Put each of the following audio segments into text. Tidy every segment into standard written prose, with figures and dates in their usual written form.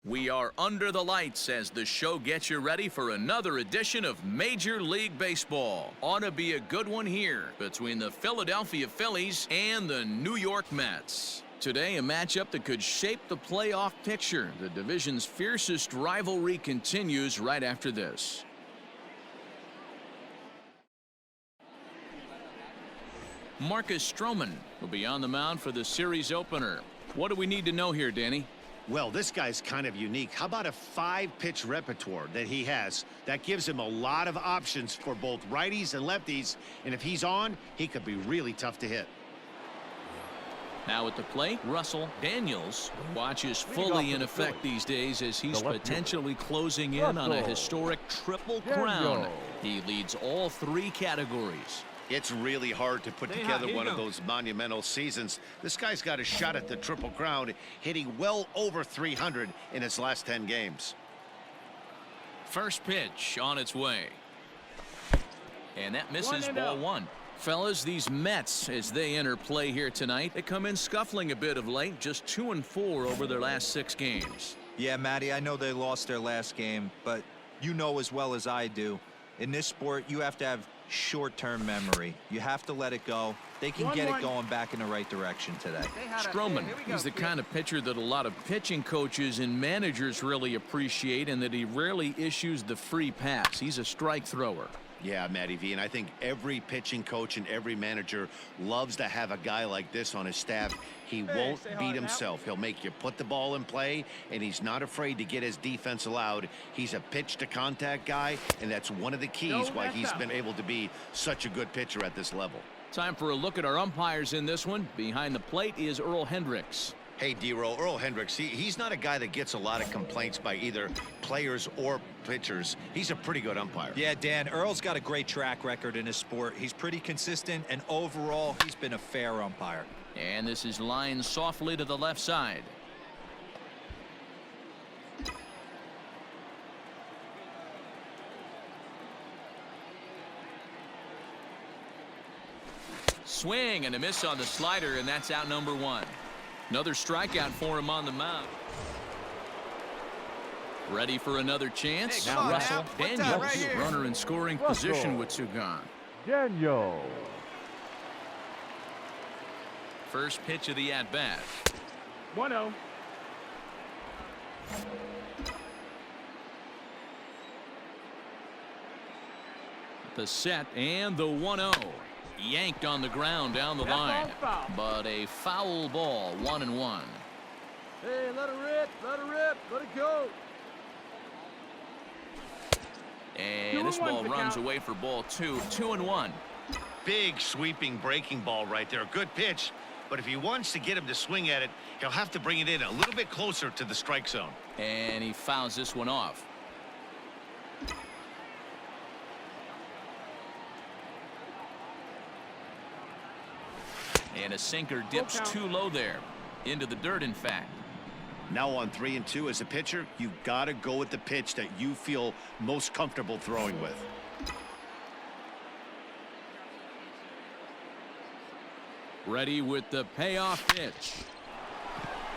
We are under the lights as the show gets you ready for another edition of Major League Baseball. Ought to be a good one here between the Philadelphia Phillies and the New York Mets. Today, a matchup that could shape the playoff picture. The division's fiercest rivalry continues right after this. Marcus Stroman will be on the mound for the series opener. What do we need to know here, Danny? Well, this guy's kind of unique. How about a 5-pitch repertoire that he has? That gives him a lot of options for both righties and lefties. And if he's on, he could be really tough to hit. Now at the plate, Russell Daniels. Watch is fully in effect these days as he's potentially closing in on a historic triple crown. He leads all 3 categories. It's really hard to put together one of those monumental seasons. This guy's got a shot at the Triple Crown, hitting well over 300 in his last 10 games. First pitch on its way. And that misses ball 1. Fellas, these Mets, as they enter play here tonight, they come in scuffling a bit of late, just 2-4 over their last 6 games. Yeah, Matty, I know they lost their last game, but you know as well as I do, in this sport, you have to have short-term memory. You have to let it go. They can get it going back in the right direction today. Stroman, he's the kind of pitcher that a lot of pitching coaches and managers really appreciate, and that he rarely issues the free pass. He's a strike thrower. Yeah, Matty V, and I think every pitching coach and every manager loves to have a guy like this on his staff. He won't beat himself. He'll make you put the ball in play, and he's not afraid to get his defense allowed. He's a pitch-to-contact guy, and that's one of the keys why he's been able to be such a good pitcher at this level. Time for a look at our umpires in this one. Behind the plate is Earl Hendricks. Hey, D-Roll, Earl Hendricks, he's not a guy that gets a lot of complaints by either players or pitchers. He's a pretty good umpire. Yeah, Dan, Earl's got a great track record in his sport. He's pretty consistent, and overall, he's been a fair umpire. And this is lined softly to the left side. Swing and a miss on the slider, and that's out number 1. Another strikeout for him on the mound. Ready for another chance. Hey, now Russell Daniels, right runner in scoring position with 2 gone. Daniel. First pitch of the at-bat. 1-0. The set and the 1-0. Yanked on the ground down the line, but a foul ball, 1-1. Hey, let it rip, let it go. And this ball runs away for ball 2, 2-1. Big sweeping breaking ball right there. Good pitch, but if he wants to get him to swing at it, he'll have to bring it in a little bit closer to the strike zone. And he fouls this one off. And a sinker dips too low there. Into the dirt, in fact. Now on 3-2 as a pitcher, you got to go with the pitch that you feel most comfortable throwing with. Ready with the payoff pitch.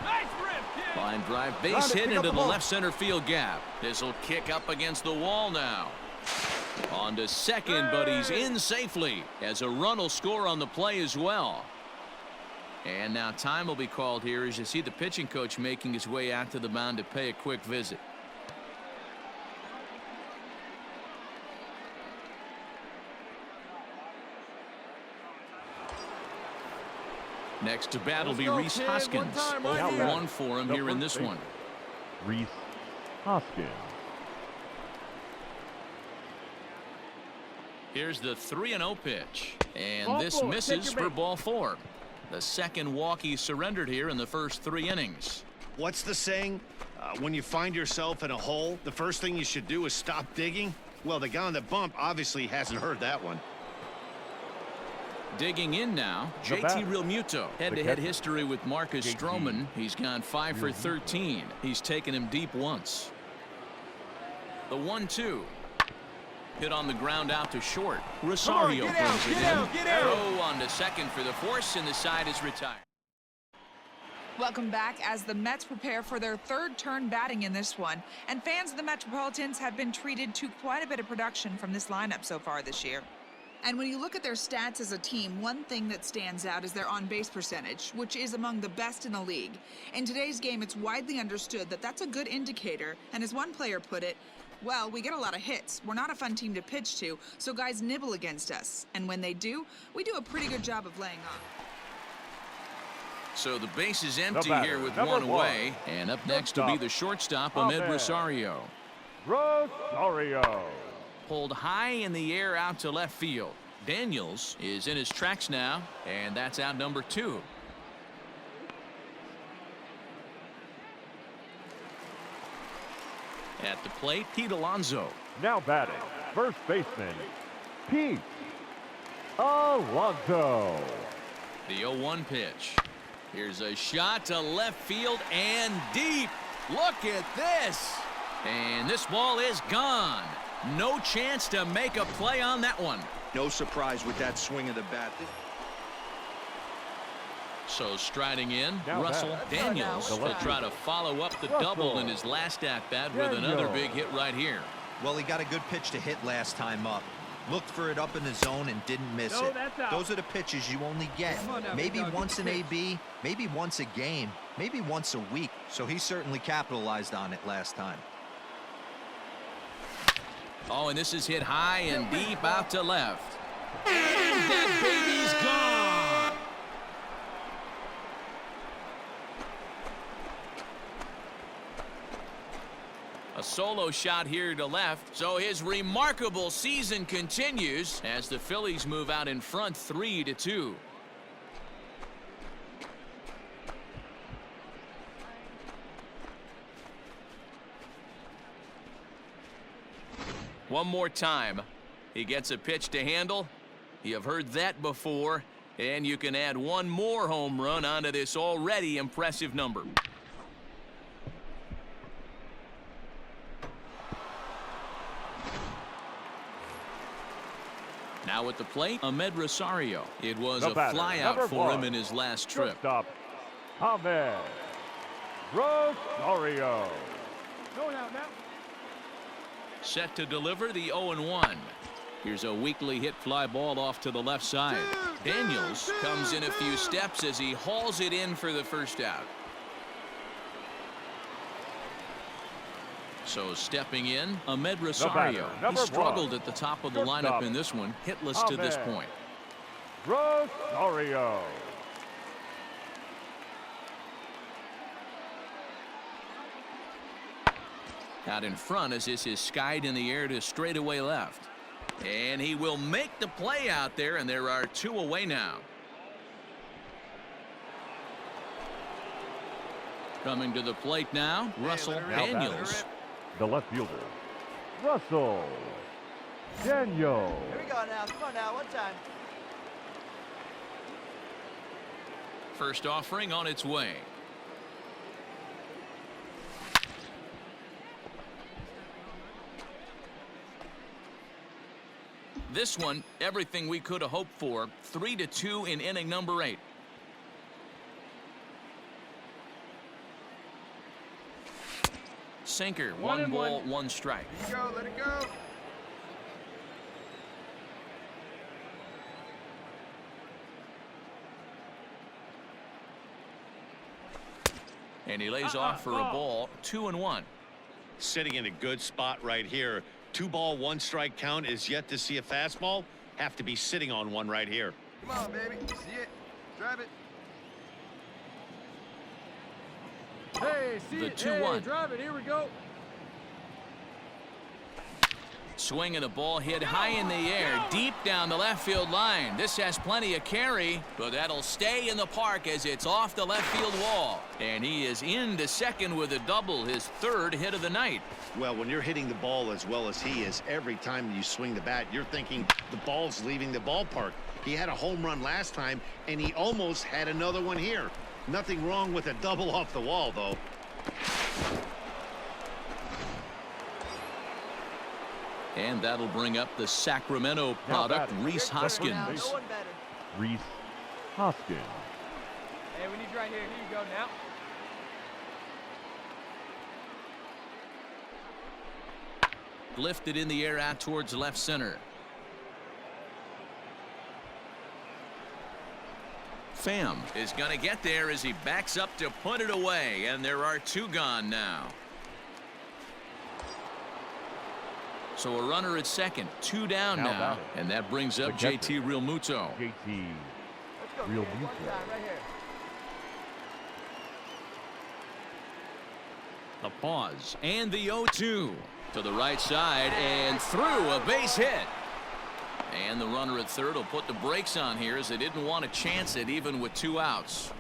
Nice rip, Line drive, base hit into the left center field gap. This will kick up against the wall now. On to second, but he's in safely as a run will score on the play as well. And now time will be called here as you see the pitching coach making his way out to the mound to pay a quick visit. Next to bat will be Rhys Hoskins. 0-1 for him here in this one. Rhys Hoskins. Here's the 3-0 pitch. And this misses for ball 4. The second walk he surrendered here in the first 3 innings. What's the saying? When you find yourself in a hole, the first thing you should do is stop digging. Well, the guy on the bump obviously hasn't heard that one. Digging in now, JT Realmuto. Head-to-head history with Marcus Stroman. He's gone 5 for 13. He's taken him deep once. The 1-2. Hit on the ground out to short. Rosario brings it in. Throw on to second for the force, and the side is retired. Welcome back as the Mets prepare for their third turn batting in this one. And fans of the Metropolitans have been treated to quite a bit of production from this lineup so far this year. And when you look at their stats as a team, one thing that stands out is their on-base percentage, which is among the best in the league. In today's game, it's widely understood that that's a good indicator, and as one player put it, well, we get a lot of hits. We're not a fun team to pitch to, so guys nibble against us. And when they do, we do a pretty good job of laying off. So the base is empty here with one away. And up next will be the shortstop, Ahmed Rosario. Rosario. Pulled high in the air out to left field. Daniels is in his tracks now, and that's out number 2. At the plate, Pete Alonso. Now batting, first baseman, Pete Alonso. The 0-1 pitch. Here's a shot to left field and deep. Look at this. And this ball is gone. No chance to make a play on that one. No surprise with that swing of the bat. So striding in, Now Russell Daniels will try to follow up the double in his last at-bat with another big hit right here. Well, he got a good pitch to hit last time up. Looked for it up in the zone and didn't miss it. Those are the pitches you only get. Maybe once an AB, maybe once a game, maybe once a week. So he certainly capitalized on it last time. Oh, and this is hit high and deep out to left. And that baby's gone. A solo shot here to left. So his remarkable season continues as the Phillies move out in front 3-2. One more time. He gets a pitch to handle. You have heard that before. And you can add one more home run onto this already impressive number. Now at the plate, Ahmed Rosario. It was a flyout for him in his last trip. Stop. Ahmed Rosario. Going out now. Set to deliver the 0-1. Here's a weakly hit fly ball off to the left side. Daniels comes in a few steps as he hauls it in for the first out. So stepping in, Ahmed Rosario. He struggled at the top of the lineup in this one, hitless to this point. Rosario. Out in front as this is skied in the air to straightaway left. And he will make the play out there, and there are 2 away now. Coming to the plate now, Russell Daniels. The left fielder, Russell Daniels. Here we go now. Come on now. One time. First offering on its way. This one, everything we could have hoped for. 3-2 in inning number 8. Sinker, 1 ball, 1 strike. Let it go. Let it go. And he lays off for a ball. 2-1. Sitting in a good spot right here. 2 ball, 1 strike count is yet to see a fastball. Have to be sitting on one right here. Come on, baby. See it. Drive it. Hey, see The it. 2-1. Hey, drive it. Here we go. Swinging a ball hit high in the air, deep down the left field line. This has plenty of carry, but that'll stay in the park as it's off the left field wall. And he is into second with a double, his 3rd hit of the night. Well, when you're hitting the ball as well as he is, every time you swing the bat, you're thinking the ball's leaving the ballpark. He had a home run last time, and he almost had another one here. Nothing wrong with a double off the wall, though. And that'll bring up the Sacramento product, Rhys Hoskins. No one better. Rhys Hoskins. Hey, we need you right here. Here you go now. Lifted in the air out towards left center. Pham is going to get there as he backs up to put it away, and there are 2 gone now. So a runner at second, 2 down now, and that brings up JT Realmuto. JT Let's go, Realmuto. kid. One time, right here. The pause and the 0-2 to the right side and through, a base hit. And the runner at third will put the brakes on here as they didn't want to chance it even with 2 outs.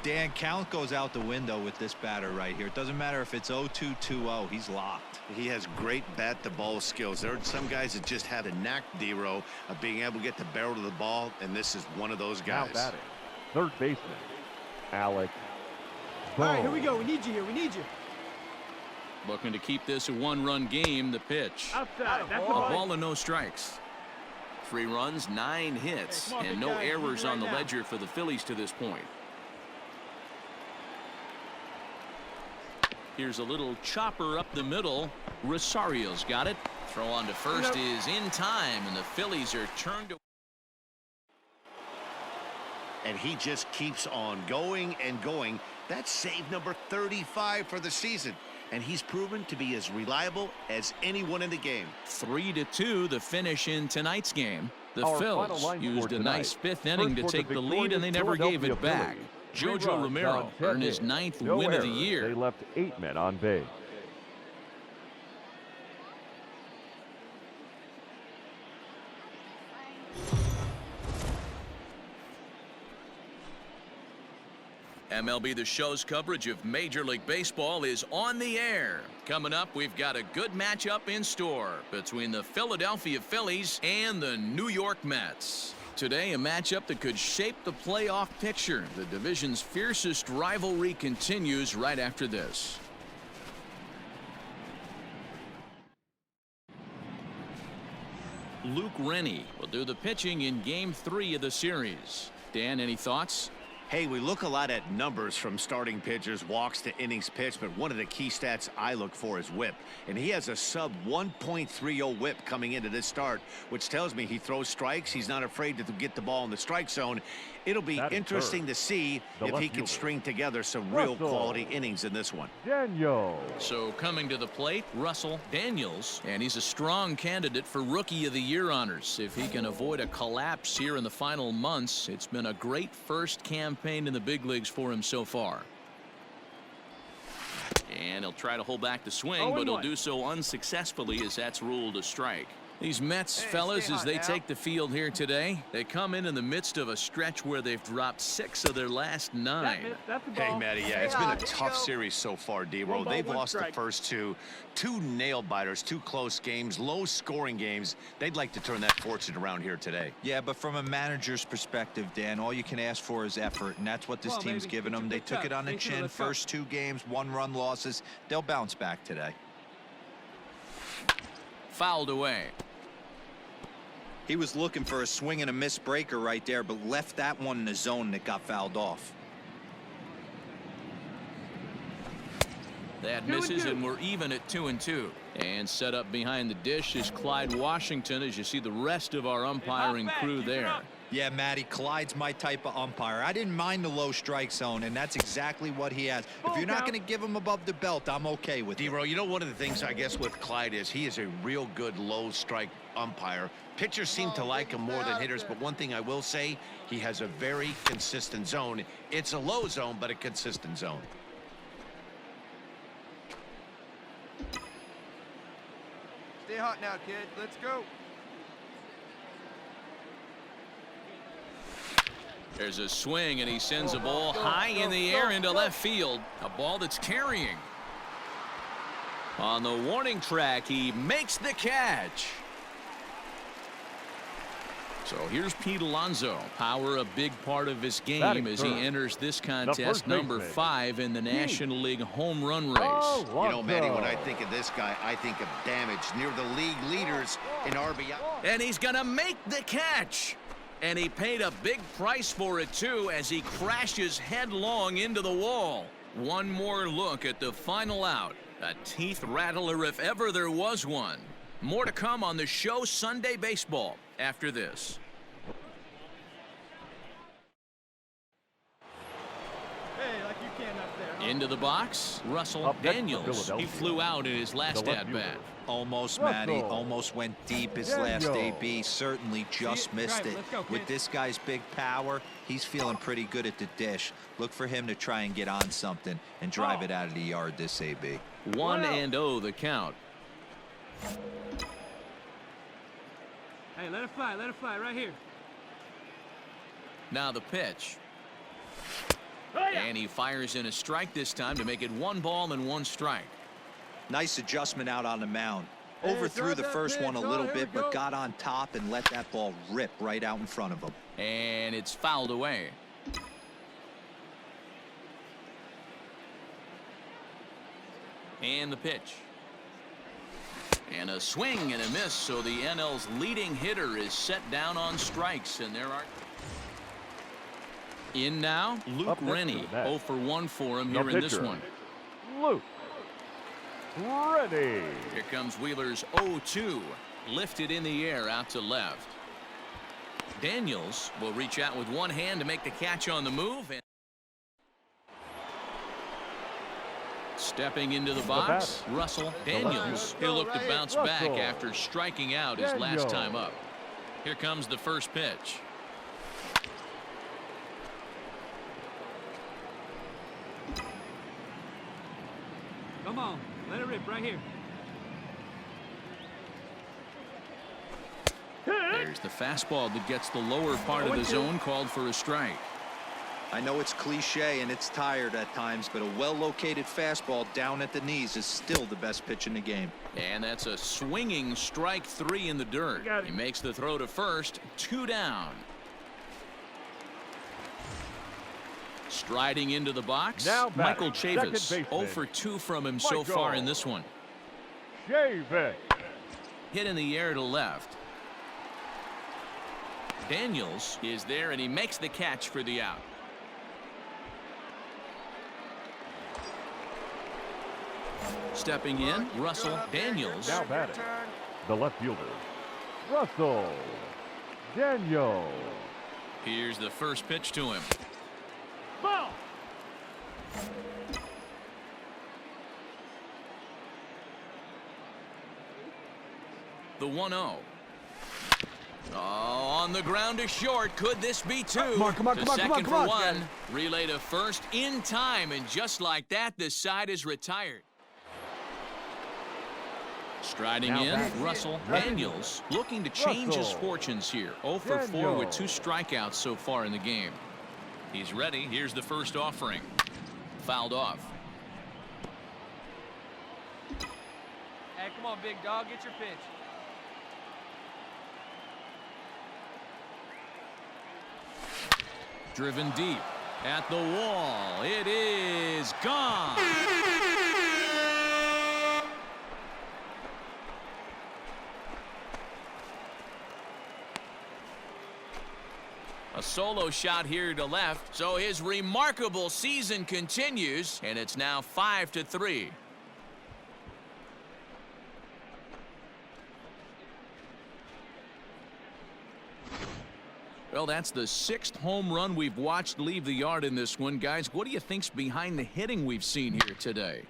Dan, count goes out the window with this batter right here. It doesn't matter if it's 0-2, 2-0. He's locked. He has great bat-to-ball skills. There are some guys that just have a knack, D-Row, of being able to get the barrel to the ball, and this is one of those Now guys. batting, third baseman, Alex. All right, here we go. We need you here. We need you. Looking to keep this a 1-run game. The pitch. Outside. That's A the ball. ball and no strikes. 3 runs, 9 hits, and no errors on the ledger for the Phillies to this point. Here's a little chopper up the middle. Rosario's got it. Throw on to first is in time, and the Phillies are turned. And he just keeps on going and going. That's save number 35 for the season. And he's proven to be as reliable as anyone in the game. 3-2 the finish in tonight's game. The Our final Phils line used score a nice tonight. 5th inning to First for take the the lead, and they never gave it Philadelphia back. Phillies. 3 Jojo runs Romero on 10 earned his hits. 9th No win of the errors. year. They left 8 men on base. MLB The Show's coverage of Major League Baseball is on the air. Coming up, we've got a good matchup in store between the Philadelphia Phillies and the New York Mets. Today, a matchup that could shape the playoff picture. The division's fiercest rivalry continues right after this. Luke Rennie will do the pitching in Game 3 of the series. Dan, any thoughts? Hey, we look a lot at numbers from starting pitchers, walks to innings pitched, but one of the key stats I look for is whip. And he has a sub 1.30 whip coming into this start, which tells me he throws strikes. He's not afraid to get the ball in the strike zone. It'll be interesting to see if he can string together some real quality innings in this one. Daniel. So coming to the plate, Russell Daniels, and he's a strong candidate for Rookie of the Year honors. If he can avoid a collapse here in the final months, it's been a great first campaign in the big leagues for him so far. And he'll try to hold back the swing, but he'll do so unsuccessfully as that's ruled a strike. These Mets fellas, as they take the field here today, they come in the midst of a stretch where they've dropped 6 of their last 9. Hey, Matty, yeah, it's been a tough series so far, D-Roll. They've lost the first 2 nail-biters, 2 close games, low-scoring games. They'd like to turn that fortune around here today. Yeah, but from a manager's perspective, Dan, all you can ask for is effort, and that's what this team's given them. They took it on the chin. First 2 games, 1-run losses. They'll bounce back today. Fouled away. He was looking for a swing and a miss breaker right there, but left that one in the zone that got fouled off. That misses, and we're even at 2-2. And set up behind the dish is Clyde Washington, as you see the rest of our umpiring crew there. Yeah, Matty, Clyde's my type of umpire. I didn't mind the low strike zone, and that's exactly what he has. If you're not going to give him above the belt, I'm okay with it. D-Row, you know, one of the things I guess with Clyde is he is a real good low strike umpire. Pitchers seem to like him more than hitters, but one thing I will say, he has a very consistent zone. It's a low zone, but a consistent zone. Stay hot now, kid. Let's go. There's a swing, and he sends a ball high in the air into left field. A ball that's carrying. On the warning track, he makes the catch. So here's Pete Alonso. Power a big part of his game as he enters this contest, number 5 in the National League home run race. You know, Matty, when I think of this guy, I think of damage, near the league leaders in RBI. And he's going to make the catch. And he paid a big price for it, too, as he crashes headlong into the wall. One more look at the final out. A teeth rattler if ever there was one. More to come on the show Sunday Baseball after this. Hey, like you can up there. Huh? Into the box, Russell Up next for Daniels. He Philadelphia. flew out in his last The left at-bat. fielder. Almost, Russell. Matty. Almost went deep his last Daniel. AB. Certainly just missed it. Let's go, With kid. this guy's big power, he's feeling pretty good at the dish. Look for him to try and get on something and drive it out of the yard this AB. 1-0 the count. Hey, let it fly right here. Now the pitch. And he fires in a strike this time to make it 1 ball and 1 strike. Nice adjustment out on the mound. Hey, Overthrew drive the that first pitch. one a Oh, little here we bit, but go. got on top and let that ball rip right out in front of him. And it's fouled away. And the pitch. And a swing and a miss, so the NL's leading hitter is set down on strikes, and there are... In now, Luke Up next Rennie. to the bat. 0 for 1 for him The here in this pitcher. one. Luke Rennie. Here comes Wheeler's 0-2. Lifted in the air out to left. Daniels will reach out with one hand to make the catch on the move. And stepping into the box, Russell Daniels. He'll look to bounce back Russell. after striking out his last Daniels. time up. Here comes the first pitch. Come on, let it rip right here. There's the fastball that gets the lower part of the zone, called for a strike. I know it's cliche and it's tired at times, but a well-located fastball down at the knees is still the best pitch in the game. And that's a swinging strike 3 in the dirt. Got it. He makes the throw to first, 2 down. Striding into the box, Now batting, Michael Chavis. second 0 baseman, for 2 from him so far in this one. Chavis. Hit in the air to left. Daniels is there, and he makes the catch for the out. Stepping in, Russell Daniels. Now batting, the left fielder, Russell Daniels. Here's the first pitch to him. Ball. The 1-0. Oh, on the ground to short. Could this be 2? Come on, come on, To come on, come on, second come for on. 1. Relay to first in time, and just like that, the side is retired. Striding Now in, batting, Russell Daniels. Daniels looking to change his Russell fortunes here. 0 for 4 with Daniels. 2 strikeouts so far in the game. He's ready. Here's the first offering. Fouled off. Hey, come on, big dog, get your pitch. Driven deep at the wall. It is gone. A solo shot here to left, so his remarkable season continues, and it's now 5-3. Well, that's the 6th home run we've watched leave the yard in this one. Guys, what do you think's behind the hitting we've seen here today?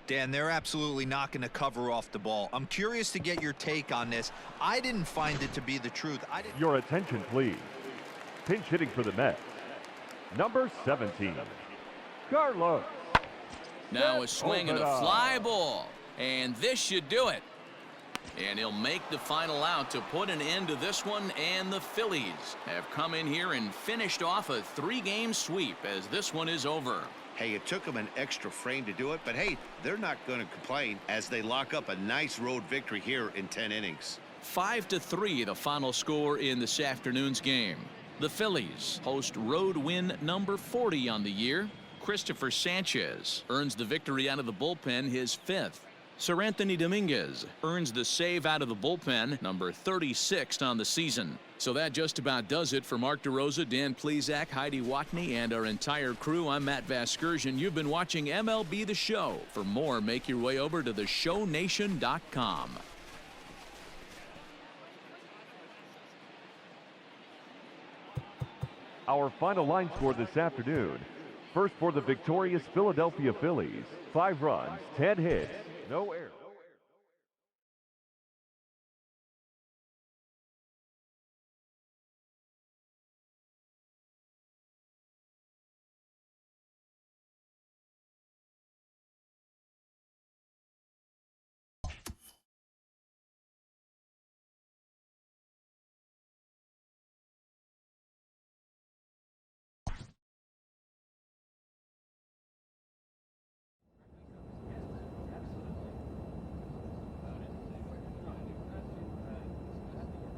Dan, they're absolutely not going to cover off the ball. I'm curious to get your take on this. I didn't find it to be the truth. Your attention, please. Pinch hitting for the Mets, number 17, Carlos. Now a swing and a Ovada. fly ball. And this should do it. And he'll make the final out to put an end to this one, and the Phillies have come in here and finished off a 3-game sweep as this one is over. Hey, it took them an extra frame to do it, but hey, they're not going to complain as they lock up a nice road victory here in 10 innings. 5-3 the final score in this afternoon's game. The Phillies host road win number 40 on the year. Christopher Sanchez earns the victory out of the bullpen, his 5th. Sir Anthony Dominguez earns the save out of the bullpen, number 36 on the season. So that just about does it for Mark DeRosa, Dan Plesac, Heidi Watney, and our entire crew. I'm Matt Vasgersian. You've been watching MLB The Show. For more, make your way over to theshownation.com. Our final line score this afternoon. First for the victorious Philadelphia Phillies, 5 runs, 10 hits, no errors.